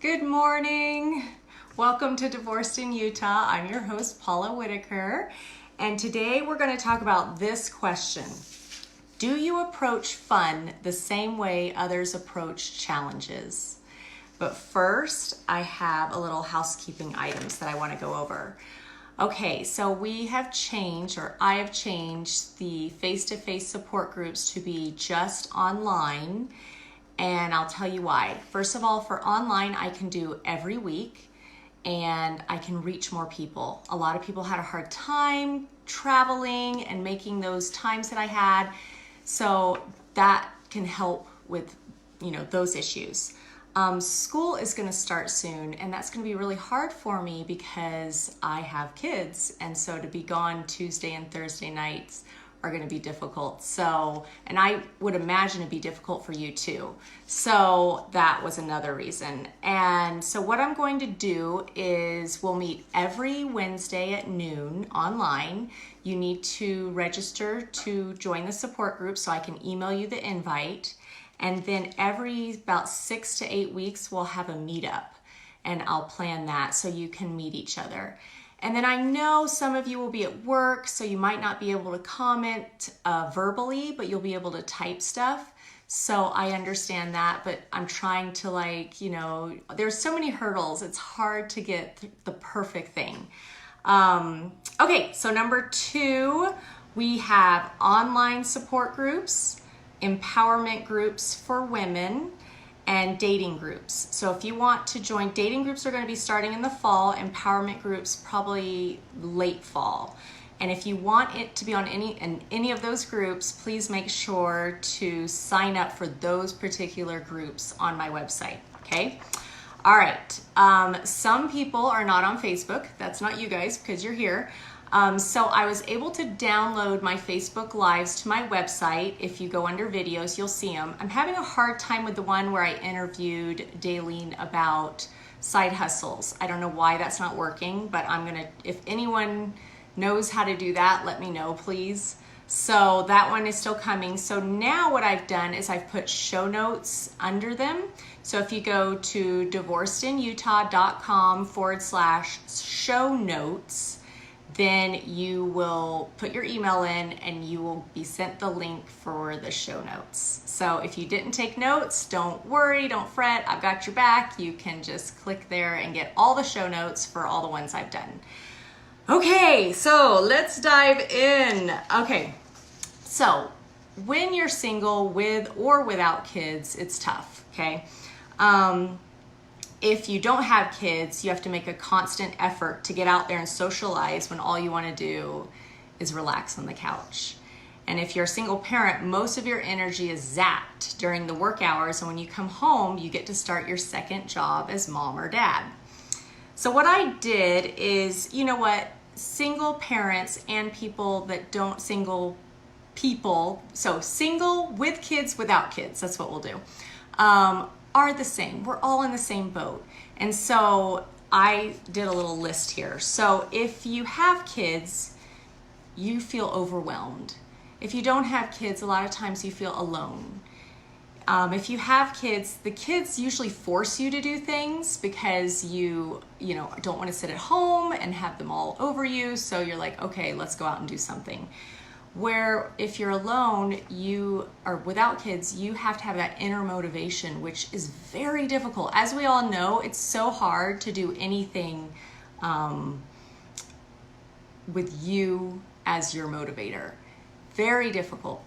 Good morning. Welcome to Divorced in Utah. I'm your host, Paula Whitaker, and today we're going to talk about this question. Do you approach fun the same way others approach challenges? But first, I have a little housekeeping items that I want to go over. Okay, so we have changed, or I have changed the face-to-face support groups to be just online. And I'll tell you why. First of all, for online, I can do every week and I can reach more people. A lot of people had a hard time traveling and making those times that I had. So that can help with, those issues. School is going to start soon, and that's going to be really hard for me because I have kids. And so to be gone Tuesday and Thursday nights are going to be difficult. So, and I would imagine it'd be difficult for you too. So that was another reason. And so what I'm going to do is we'll meet every Wednesday at noon online. You need to register to join the support group so I can email you the invite. And then every about 6 to 8 weeks, we'll have a meetup, and I'll plan that so you can meet each other. And then I know some of you will be at work, so you might not be able to comment verbally, but you'll be able to type stuff. So I understand that, but I'm trying to there's so many hurdles. It's hard to get the perfect thing. Okay, so number 2, we have online support groups, empowerment groups for women, and dating groups. So if you want to join, dating groups are going to be starting in the fall, empowerment groups probably late fall. And if you want it to be on any of those groups, please make sure to sign up for those particular groups on my website, okay? All right, some people are not on Facebook. That's not you guys because you're here. So I was able to download my Facebook Lives to my website. If you go under videos, you'll see them. I'm having a hard time with the one where I interviewed Daylene about side hustles. I don't know why that's not working, but if anyone knows how to do that, let me know, please. So that one is still coming. So now what I've done is I've put show notes under them. So if you go to divorcedinyutah.com/show notes, then you will put your email in and you will be sent the link for the show notes. So if you didn't take notes, don't worry, don't fret, I've got your back. You can just click there and get all the show notes for all the ones I've done. Okay, so let's dive in. Okay, so when you're single with or without kids, it's tough, okay? If you don't have kids, you have to make a constant effort to get out there and socialize when all you want to do is relax on the couch. And if you're a single parent, most of your energy is zapped during the work hours, and when you come home, you get to start your second job as mom or dad. So what I did is, single parents and people that don't single with kids, without kids, that's what we'll do. Are the same. We're all in the same boat. And so I did a little list here. So if you have kids, you feel overwhelmed. If you don't have kids, a lot of times you feel alone. If you have kids, the kids usually force you to do things because you don't want to sit at home and have them all over you. So you're like, okay, let's go out and do something. Where if you're alone, or without kids, you have to have that inner motivation, which is very difficult. As we all know, it's so hard to do anything with you as your motivator. Very difficult.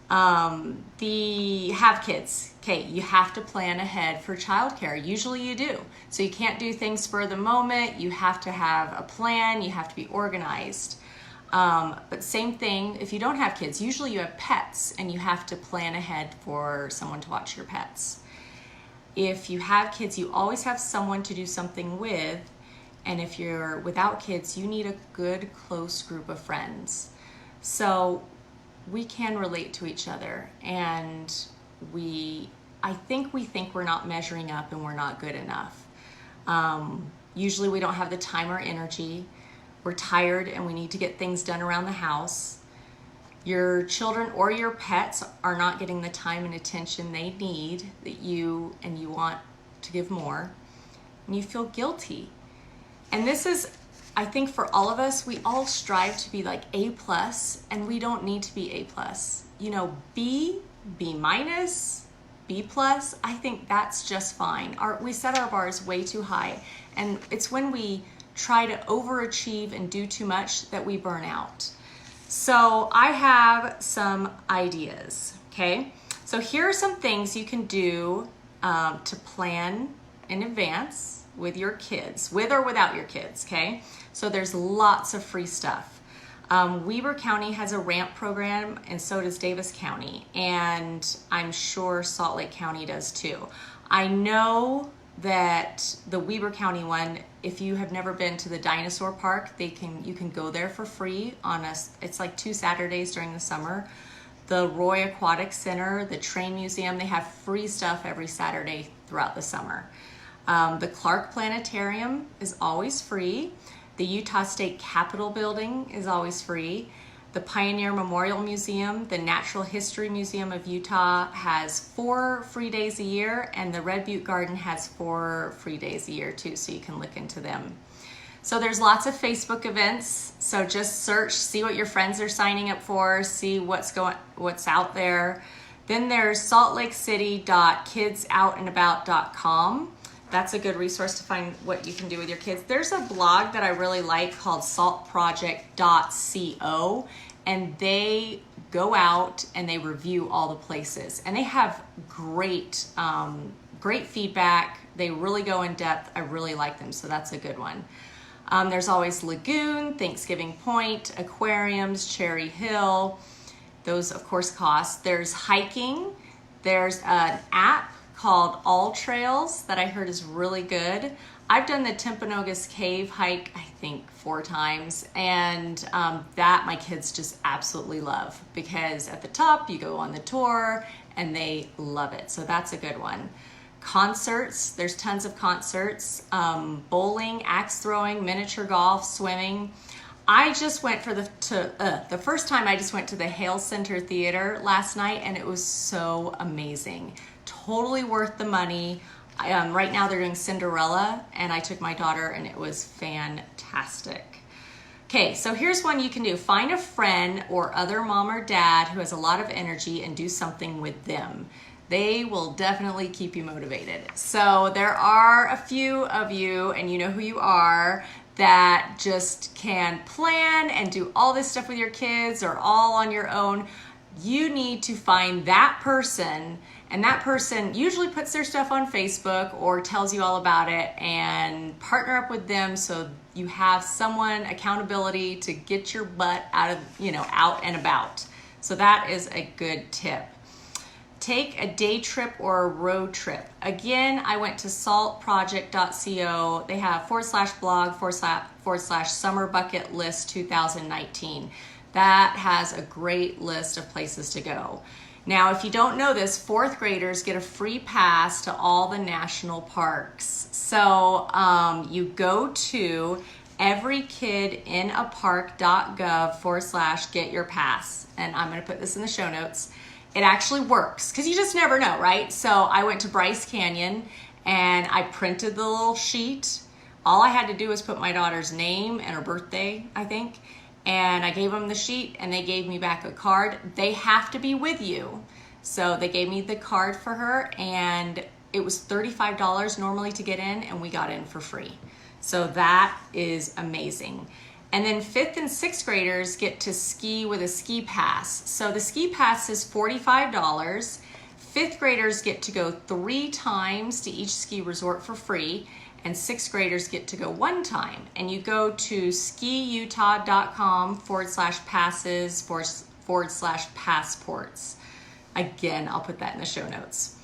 Have kids. Okay, you have to plan ahead for childcare. Usually you do. So you can't do things spur of the moment. You have to have a plan. You have to be organized. But same thing, if you don't have kids, usually you have pets and you have to plan ahead for someone to watch your pets. If you have kids, you always have someone to do something with. And if you're without kids, you need a good, close group of friends. So we can relate to each other, and I think we think we're not measuring up and we're not good enough. Usually we don't have the time or energy. We're tired and we need to get things done around the house. Your children or your pets are not getting the time and attention they need that you want to give more. and you feel guilty. And this is, I think for all of us, we all strive to be like A+, and we don't need to be A+. You know, B minus, B+, I think that's just fine. We set our bars way too high, and it's when we try to overachieve and do too much that we burn out. So I have some ideas, okay? So here are some things you can do to plan in advance with your kids, with or without your kids, okay? So there's lots of free stuff. Weber County has a RAMP program, and so does Davis County, and I'm sure Salt Lake County does too. I know that the Weber County one, if you have never been to the dinosaur park, you can go there for free on it's like 2 Saturdays during the summer. The Roy Aquatic Center, the Train Museum, they have free stuff every Saturday throughout the summer. The Clark Planetarium is always free. The Utah State Capitol Building is always free. The Pioneer Memorial Museum, the Natural History Museum of Utah has 4 free days a year, and the Red Butte Garden has 4 free days a year too, so you can look into them. So there's lots of Facebook events, so just search, see what your friends are signing up for, see what's out there. Then there's saltlakecity.kidsouttandabout.com. That's a good resource to find what you can do with your kids. There's a blog that I really like called saltproject.co, and they go out and they review all the places, and they have great feedback. They really go in depth. I really like them, so that's a good one. There's always Lagoon, Thanksgiving Point, aquariums, Cherry Hill. Those, of course, cost. There's hiking. There's an app called All Trails that I heard is really good. I've done the Timpanogos Cave hike, I think 4 times, and that my kids just absolutely love, because at the top you go on the tour and they love it. So that's a good one. Concerts, there's tons of concerts. Bowling, axe throwing, miniature golf, swimming. I just went for the first time I just went to the Hale Center Theater last night, and it was so amazing. Totally worth the money. Right now they're doing Cinderella, and I took my daughter, and it was fantastic. Okay, so here's one you can do. Find a friend or other mom or dad who has a lot of energy and do something with them. They will definitely keep you motivated. So there are a few of you, and you know who you are, that just can plan and do all this stuff with your kids or all on your own. You need to find that person, and that person usually puts their stuff on Facebook or tells you all about it, and partner up with them so you have someone, accountability to get your butt out and about. So that is a good tip. Take a day trip or a road trip. Again, I went to saltproject.co. They have /blog/ summer bucket list 2019. That has a great list of places to go. Now, if you don't know this, 4th graders get a free pass to all the national parks. So you go to everykidinapark.gov/get-your-pass. And I'm going to put this in the show notes. It actually works, because you just never know, right? So I went to Bryce Canyon and I printed the little sheet. All I had to do was put my daughter's name and her birthday, I think, and I gave them the sheet, and they gave me back a card. They have to be with you. So they gave me the card for her, and it was $35 normally to get in, and we got in for free. So that is amazing. And then 5th and 6th graders get to ski with a ski pass. So the ski pass is $45. 5th graders get to go 3 times to each ski resort for free, and 6th graders get to go 1 time. And you go to skiutah.com/passes/passports. Again, I'll put that in the show notes.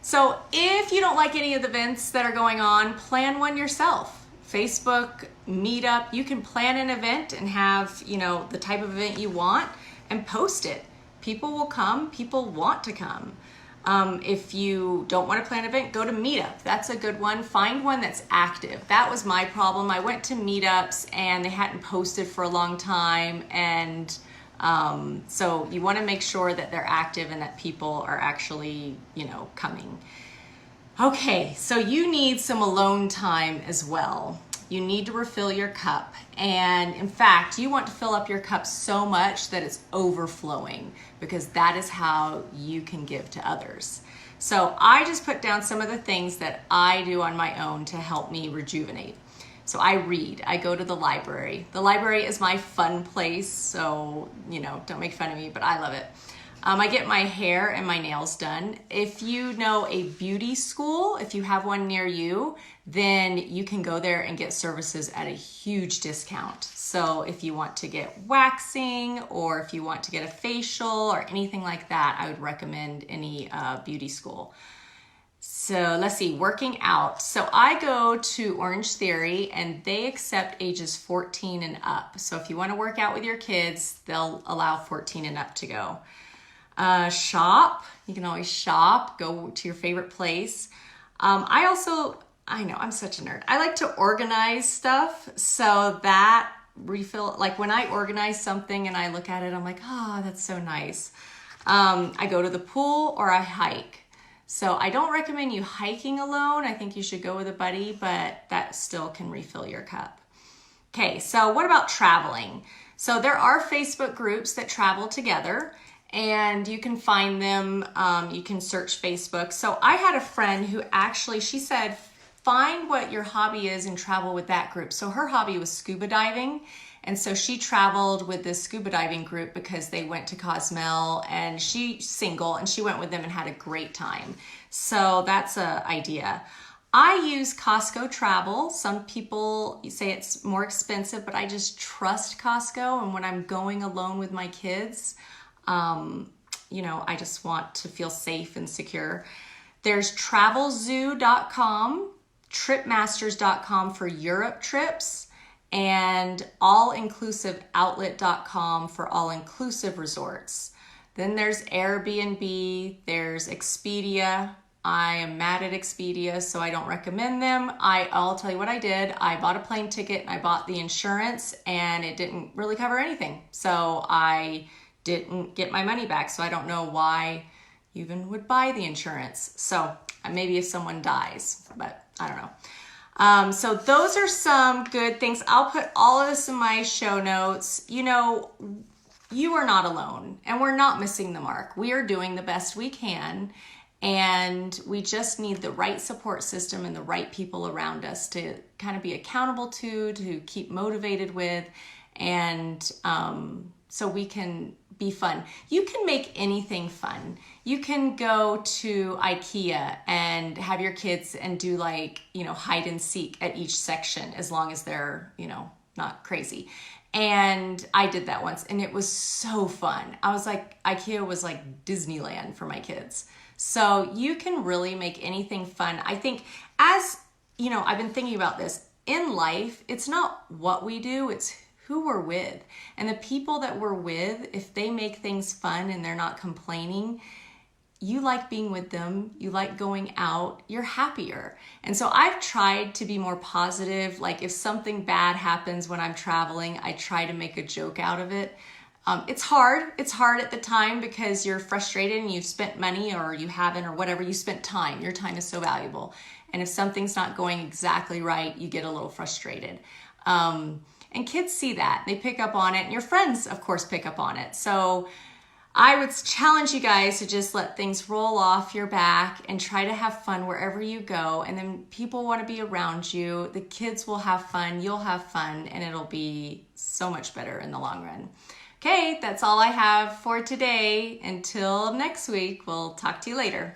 So if you don't like any of the events that are going on, plan one yourself. Facebook, Meetup, you can plan an event and have, the type of event you want and post it. People will come, people want to come. If you don't want to plan an event, go to Meetup. That's a good one. Find one that's active. That was my problem. I went to Meetups and they hadn't posted for a long time, and so you want to make sure that they're active and that people are actually, coming. Okay, so you need some alone time as well. You need to refill your cup. And in fact, you want to fill up your cup so much that it's overflowing, because that is how you can give to others. So I just put down some of the things that I do on my own to help me rejuvenate. So I read, I go to the library. The library is my fun place, so, don't make fun of me, but I love it. I get my hair and my nails done. If you know a beauty school, if you have one near you, then you can go there and get services at a huge discount. So if you want to get waxing, or if you want to get a facial or anything like that, I would recommend any beauty school. So let's see, working out. So I go to Orange Theory, and they accept ages 14 and up. So if you want to work out with your kids, they'll allow 14 and up to go. Shop. You can always shop, go to your favorite place. I know I'm such a nerd. I like to organize stuff, so that refill, like when I organize something and I look at it, I'm like, oh, that's so nice. I go to the pool or I hike. So I don't recommend you hiking alone. I think you should go with a buddy, but that still can refill your cup. Okay, so what about traveling? So there are Facebook groups that travel together, and you can find them. You can search Facebook. So I had a friend who actually, she said, find what your hobby is and travel with that group. So her hobby was scuba diving. And so she traveled with this scuba diving group because they went to Cozumel, and she's single, and she went with them and had a great time. So that's an idea. I use Costco Travel. Some people say it's more expensive, but I just trust Costco. And when I'm going alone with my kids, I just want to feel safe and secure. There's travelzoo.com, tripmasters.com for Europe trips, and allinclusiveoutlet.com for all-inclusive resorts. Then there's Airbnb, there's Expedia. I am mad at Expedia, so I don't recommend them. I'll tell you what I did. I bought a plane ticket, and I bought the insurance, and it didn't really cover anything. So I didn't get my money back, so I don't know why you even would buy the insurance. So maybe if someone dies, but I don't know. So those are some good things. I'll put all of this in my show notes. You are not alone, and we're not missing the mark. We are doing the best we can, and we just need the right support system and the right people around us to kind of be accountable to keep motivated with, and so we can be fun. You can make anything fun. You can go to IKEA and have your kids and do hide and seek at each section, as long as they're, not crazy. And I did that once, and it was so fun. I was like, IKEA was like Disneyland for my kids. So you can really make anything fun. I think, as I've been thinking about this in life, it's not what we do, it's who we're with. And the people that we're with, if they make things fun and they're not complaining, you like being with them, you like going out, you're happier. And so I've tried to be more positive. Like if something bad happens when I'm traveling, I try to make a joke out of it. It's hard. It's hard at the time because you're frustrated and you've spent money, or you haven't, or whatever. You spent time. Your time is so valuable. And if something's not going exactly right, you get a little frustrated. And kids see that. They pick up on it. And your friends, of course, pick up on it. So I would challenge you guys to just let things roll off your back and try to have fun wherever you go. And then people want to be around you. The kids will have fun. You'll have fun. And it'll be so much better in the long run. Okay, that's all I have for today. Until next week, we'll talk to you later.